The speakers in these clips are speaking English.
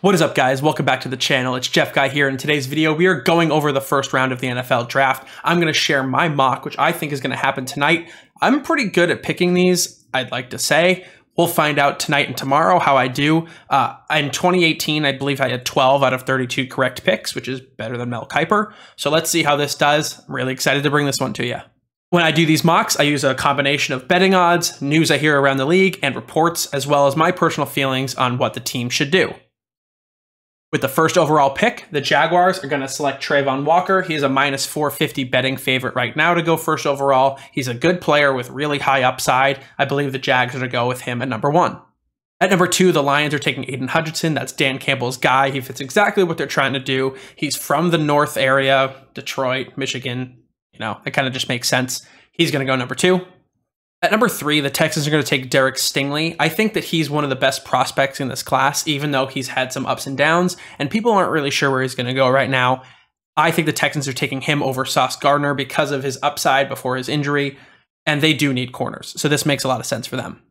What is up, guys? Welcome back to the channel. It's Jeff Guy here. In today's video, we are going over the first round of the NFL draft. I'm going to share my mock, which I think is going to happen tonight. I'm pretty good at picking these, I'd like to say. We'll find out tonight and tomorrow how I do. In 2018, I believe I had 12 out of 32 correct picks, which is better than Mel Kiper. So let's see how this does. I'm really excited to bring this one to you. When I do these mocks, I use a combination of betting odds, news I hear around the league, and reports, as well as my personal feelings on what the team should do. With the first overall pick, the Jaguars are going to select Quay Walker. He is a minus 450 betting favorite right now to go first overall. He's a good player with really high upside. I believe the Jags are going to go with him at number 1. At number 2, the Lions are taking Aiden Hutchinson. That's Dan Campbell's guy. He fits exactly what they're trying to do. He's from the North area, Detroit, Michigan. You know, it kind of just makes sense. He's going to go number 2. At number 3, the Texans are going to take Stingley. I think that he's one of the best prospects in this class, even though he's had some ups and downs, and people aren't really sure where he's going to go right now. I think the Texans are taking him over Sauce Gardner because of his upside before his injury, and they do need corners, so this makes a lot of sense for them.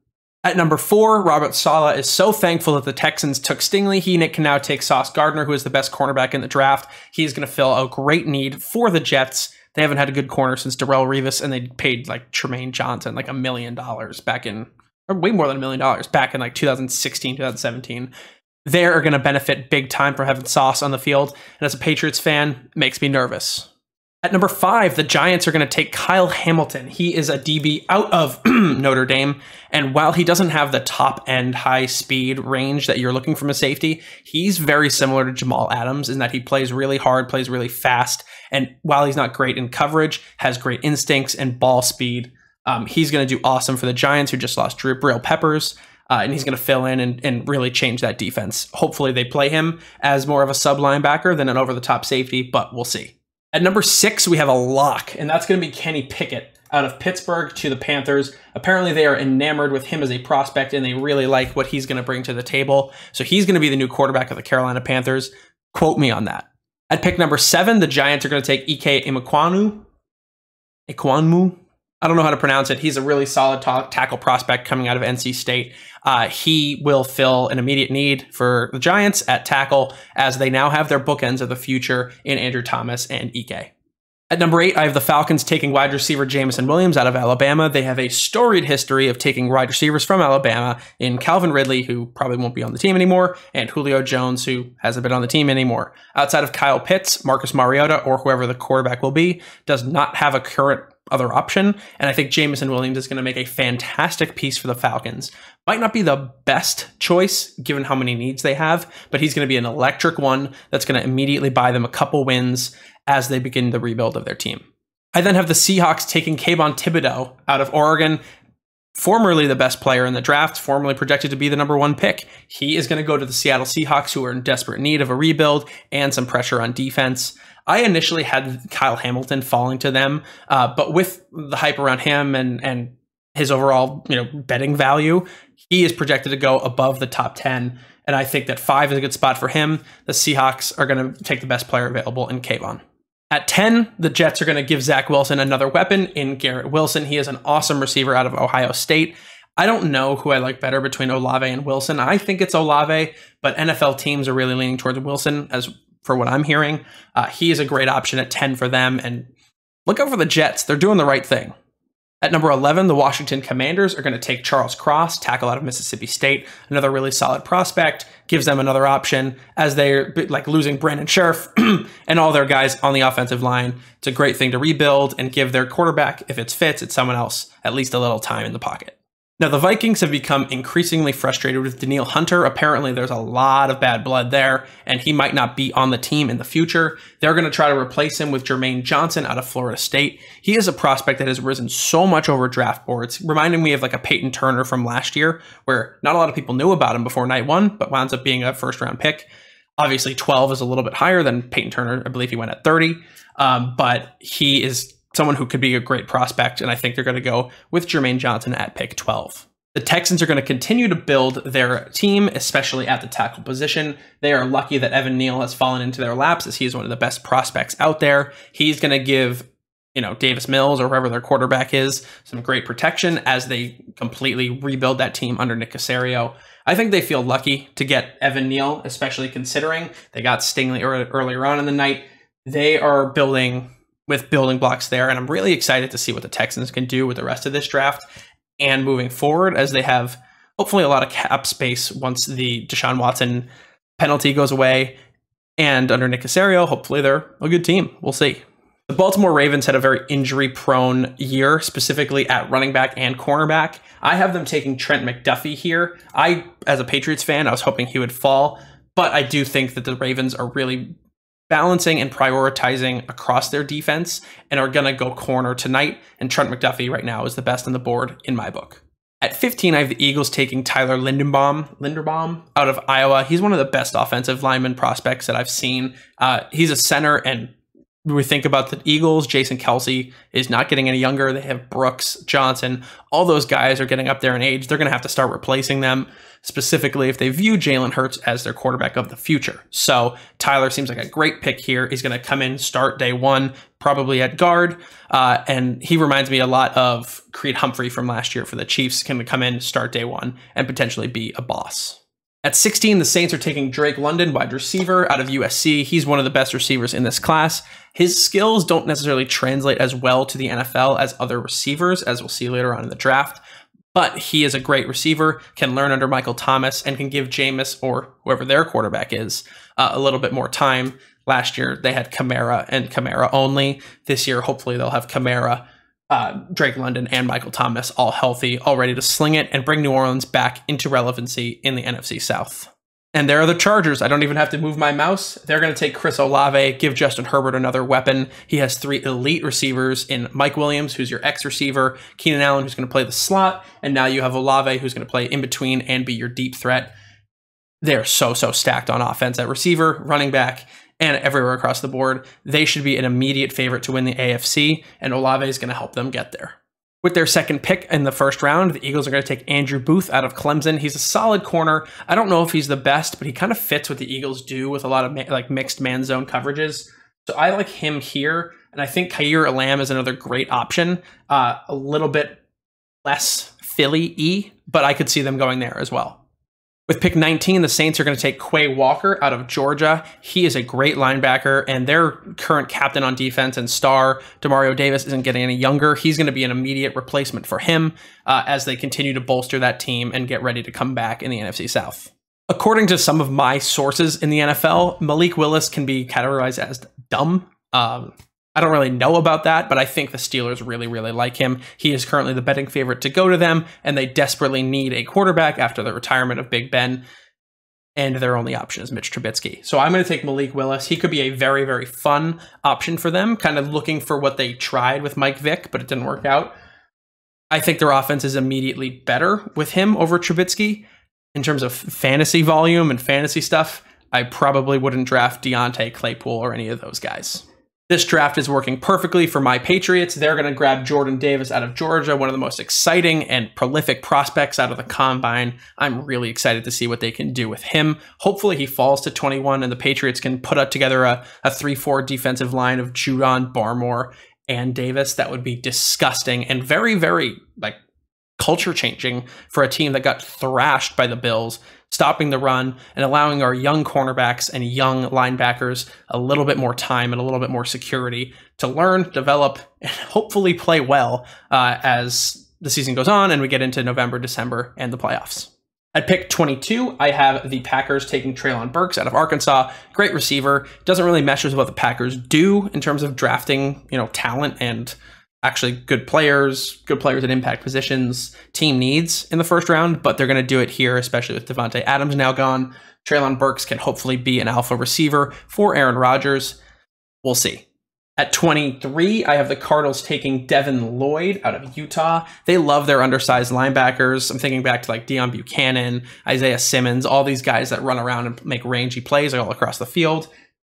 At number 4, Robert Saleh is so thankful that the Texans took Stingley. He can now take Sauce Gardner, who is the best cornerback in the draft. He's going to fill a great need for the Jets. They haven't had a good corner since Darrelle Revis, and they paid like Tremaine Johnson like $1 million back in, or way more than $1 million back in like 2016, 2017. They are going to benefit big time from having Sauce on the field, and as a Patriots fan, it makes me nervous. At number 5, the Giants are going to take Kyle Hamilton. He is a DB out of Notre Dame, and while he doesn't have the top-end high-speed range that you're looking from a safety, he's very similar to Jamal Adams in that he plays really hard, plays really fast, and while he's not great in coverage, has great instincts and ball speed. He's going to do awesome for the Giants, who just lost Jabril Peppers, and he's going to fill in and really change that defense. Hopefully they play him as more of a sub-linebacker than an over-the-top safety, but we'll see. At number 6, we have a lock, and that's going to be Kenny Pickett out of Pittsburgh to the Panthers. Apparently, they are enamored with him as a prospect, and they really like what he's going to bring to the table. So he's going to be the new quarterback of the Carolina Panthers. Quote me on that. At pick number 7, the Giants are going to take Ike Ekwonu. I don't know how to pronounce it. He's a really solid tackle prospect coming out of NC State. He will fill an immediate need for the Giants at tackle, as they now have their bookends of the future in Andrew Thomas and Ike. At number 8, I have the Falcons taking wide receiver Jameson Williams out of Alabama. They have a storied history of taking wide receivers from Alabama in Calvin Ridley, who probably won't be on the team anymore, and Julio Jones, who hasn't been on the team anymore. Outside of Kyle Pitts, Marcus Mariota, or whoever the quarterback will be, does not have a current other option, and I think Jameson Williams is going to make a fantastic piece for the Falcons. Might not be the best choice given how many needs they have, but he's going to be an electric one that's going to immediately buy them a couple wins as they begin the rebuild of their team. I then have the Seahawks taking Kayvon Thibodeau out of Oregon, formerly the best player in the draft, formerly projected to be the number 1 pick. He is going to go to the Seattle Seahawks, who are in desperate need of a rebuild and some pressure on defense. I initially had Kyle Hamilton falling to them, but with the hype around him and his overall, betting value, he is projected to go above the top 10, and I think that 5 is a good spot for him. The Seahawks are going to take the best player available in Kayvon. At 10, the Jets are going to give Zach Wilson another weapon in Garrett Wilson. He is an awesome receiver out of Ohio State. I don't know who I like better between Olave and Wilson. I think it's Olave, but NFL teams are really leaning towards Wilson as for what I'm hearing. He is a great option at 10 for them, and look out for the Jets. They're doing the right thing. At number 11, the Washington Commanders are going to take Charles Cross, tackle out of Mississippi State, another really solid prospect, gives them another option as they're like losing Brandon Scherf and all their guys on the offensive line. It's a great thing to rebuild and give their quarterback, if it fits, it's someone else, at least a little time in the pocket. Now, the Vikings have become increasingly frustrated with Danielle Hunter. Apparently, there's a lot of bad blood there, and he might not be on the team in the future. They're going to try to replace him with Jermaine Johnson out of Florida State. He is a prospect that has risen so much over draft boards, reminding me of like a Peyton Turner from last year, where not a lot of people knew about him before night 1, but winds up being a first-round pick. Obviously, 12 is a little bit higher than Peyton Turner. I believe he went at 30, but he is someone who could be a great prospect, and I think they're going to go with Jermaine Johnson at pick 12. The Texans are going to continue to build their team, especially at the tackle position. They are lucky that Evan Neal has fallen into their laps, as he is one of the best prospects out there. He's going to give Davis Mills or whoever their quarterback is some great protection as they completely rebuild that team under Nick Caserio. I think they feel lucky to get Evan Neal, especially considering they got Stingley earlier on in the night. They are building with building blocks there, and I'm really excited to see what the Texans can do with the rest of this draft and moving forward, as they have hopefully a lot of cap space once the Deshaun Watson penalty goes away. And under Nick Caserio, hopefully they're a good team. We'll see. The Baltimore Ravens had a very injury-prone year, specifically at running back and cornerback. I have them taking Trent McDuffie here. As a Patriots fan, I was hoping he would fall, but I do think that the Ravens are really balancing and prioritizing across their defense and are going to go corner tonight, and Trent McDuffie right now is the best on the board in my book. At 15, I have the Eagles taking Tyler Linderbaum out of Iowa. He's one of the best offensive lineman prospects that I've seen. He's a center, and we think about the Eagles, Jason Kelce is not getting any younger. They have Brooks, Johnson. All those guys are getting up there in age. They're going to have to start replacing them, specifically if they view Jalen Hurts as their quarterback of the future. So Tyler seems like a great pick here. He's going to come in, start day one, probably at guard. And he reminds me a lot of Creed Humphrey from last year for the Chiefs. Can come in, start day one, and potentially be a boss. At 16, the Saints are taking Drake London, wide receiver out of USC. He's one of the best receivers in this class. His skills don't necessarily translate as well to the NFL as other receivers, as we'll see later on in the draft. But he is a great receiver, can learn under Michael Thomas, and can give Jameis, or whoever their quarterback is, a little bit more time. Last year, they had Kamara and Kamara only. This year, hopefully, they'll have Kamara, Drake London, and Michael Thomas all healthy, all ready to sling it and bring New Orleans back into relevancy in the NFC South. And there are the Chargers. I don't even have to move my mouse. They're going to take Chris Olave, give Justin Herbert another weapon. He has 3 elite receivers in Mike Williams, who's your X-receiver, Keenan Allen, who's going to play the slot, and now you have Olave, who's going to play in between and be your deep threat. They're so stacked on offense at receiver, running back, and everywhere across the board. They should be an immediate favorite to win the AFC, and Olave is going to help them get there. With their second pick in the first round, the Eagles are going to take Andrew Booth out of Clemson. He's a solid corner. I don't know if he's the best, but he kind of fits what the Eagles do with a lot of mixed man zone coverages. So I like him here, and I think Kaiir Elam is another great option. A little bit less Philly-y, but I could see them going there as well. With pick 19, the Saints are going to take Quay Walker out of Georgia. He is a great linebacker, and their current captain on defense and star, Demario Davis, isn't getting any younger. He's going to be an immediate replacement for him as they continue to bolster that team and get ready to come back in the NFC South. According to some of my sources in the NFL, Malik Willis can be categorized as dumb. I don't really know about that, but I think the Steelers really like him. He is currently the betting favorite to go to them, and they desperately need a quarterback after the retirement of Big Ben, and their only option is Mitch Trubisky. So I'm going to take Malik Willis. He could be a very fun option for them, kind of looking for what they tried with Mike Vick, but it didn't work out. I think their offense is immediately better with him over Trubisky. In terms of fantasy volume and fantasy stuff, I probably wouldn't draft Deontay, Claypool, or any of those guys. This draft is working perfectly for my Patriots. They're going to grab Jordan Davis out of Georgia, one of the most exciting and prolific prospects out of the combine. I'm really excited to see what they can do with him. Hopefully he falls to 21 and the Patriots can put up together a 3-4 defensive line of Judon, Barmore, and Davis. That would be disgusting and very culture changing for a team that got thrashed by the Bills, stopping the run and allowing our young cornerbacks and young linebackers a little bit more time and a little bit more security to learn, develop, and hopefully play well as the season goes on and we get into November, December, and the playoffs. At pick 22, I have the Packers taking Treylon Burks out of Arkansas. Great receiver. Doesn't really mesh with what the Packers do in terms of drafting, talent and actually good players at impact positions, team needs in the first round, but they're going to do it here, especially with Devontae Adams now gone. Treylon Burks can hopefully be an alpha receiver for Aaron Rodgers. We'll see. At 23, I have the Cardinals taking Devin Lloyd out of Utah. They love their undersized linebackers. I'm thinking back to Deion Buchanan, Isaiah Simmons, all these guys that run around and make rangy plays all across the field.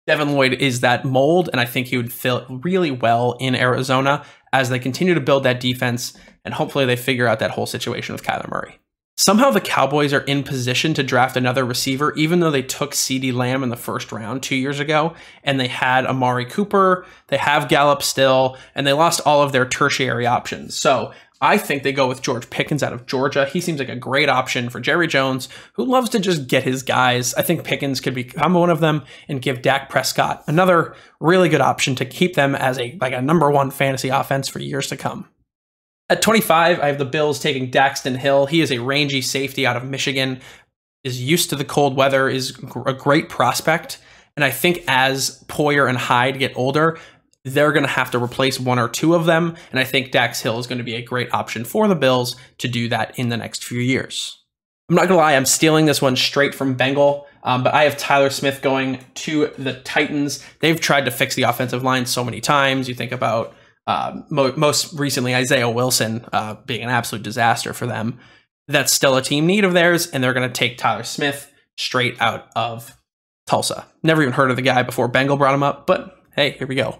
Devin Lloyd is that mold, and I think he would fit really well in Arizona as they continue to build that defense, and hopefully they figure out that whole situation with Kyler Murray. Somehow the Cowboys are in position to draft another receiver, even though they took CeeDee Lamb in the first round 2 years ago, and they had Amari Cooper, they have Gallup still, and they lost all of their tertiary options. So I think they go with George Pickens out of Georgia. He seems like a great option for Jerry Jones, who loves to just get his guys. I think Pickens could become one of them and give Dak Prescott another really good option to keep them as a number one fantasy offense for years to come. At 25, I have the Bills taking Daxton Hill. He is a rangy safety out of Michigan, is used to the cold weather, is a great prospect. And I think as Poyer and Hyde get older, they're going to have to replace one or two of them. And I think Dax Hill is going to be a great option for the Bills to do that in the next few years. I'm not going to lie, I'm stealing this one straight from Bengal, but I have Tyler Smith going to the Titans. They've tried to fix the offensive line so many times. You think about most recently Isaiah Wilson being an absolute disaster for them. That's still a team need of theirs, and they're going to take Tyler Smith straight out of Tulsa. Never even heard of the guy before Bengal brought him up, but hey, here we go.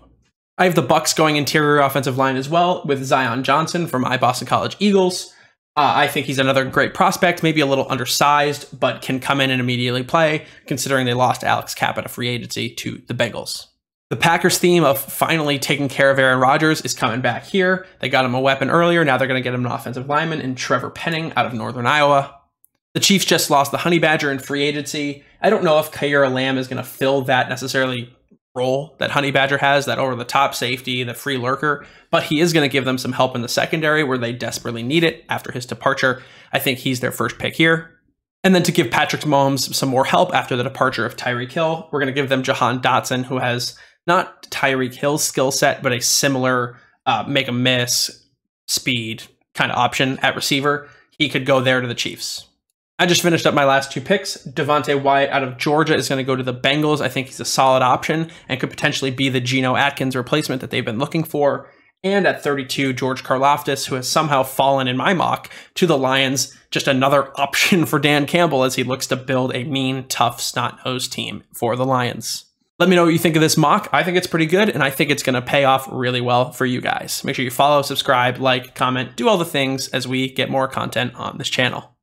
I have the Bucs going interior offensive line as well with Zion Johnson from my Boston College Eagles. I think he's another great prospect, maybe a little undersized, but can come in and immediately play, considering they lost Alex Cappa free agency to the Bengals. The Packers theme of finally taking care of Aaron Rodgers is coming back here. They got him a weapon earlier. Now they're going to get him an offensive lineman in Trevor Penning out of Northern Iowa. The Chiefs just lost the Honey Badger in free agency. I don't know if Kaira Lamb is going to fill that necessarily role that Honey Badger has, that over-the-top safety, the free lurker, but he is going to give them some help in the secondary where they desperately need it after his departure. I think he's their first pick here. And then to give Patrick Mahomes some more help after the departure of Tyreek Hill, we're going to give them Jahan Dotson, who has not Tyreek Hill's skill set, but a similar make a miss, speed kind of option at receiver. He could go there to the Chiefs. I just finished up my last two picks. Devontae Wyatt out of Georgia is going to go to the Bengals. I think he's a solid option and could potentially be the Geno Atkins replacement that they've been looking for. And at 32, George Karlaftis, who has somehow fallen in my mock to the Lions. Just another option for Dan Campbell as he looks to build a mean, tough, snot-nosed team for the Lions. Let me know what you think of this mock. I think it's pretty good, and I think it's going to pay off really well for you guys. Make sure you follow, subscribe, like, comment, do all the things as we get more content on this channel.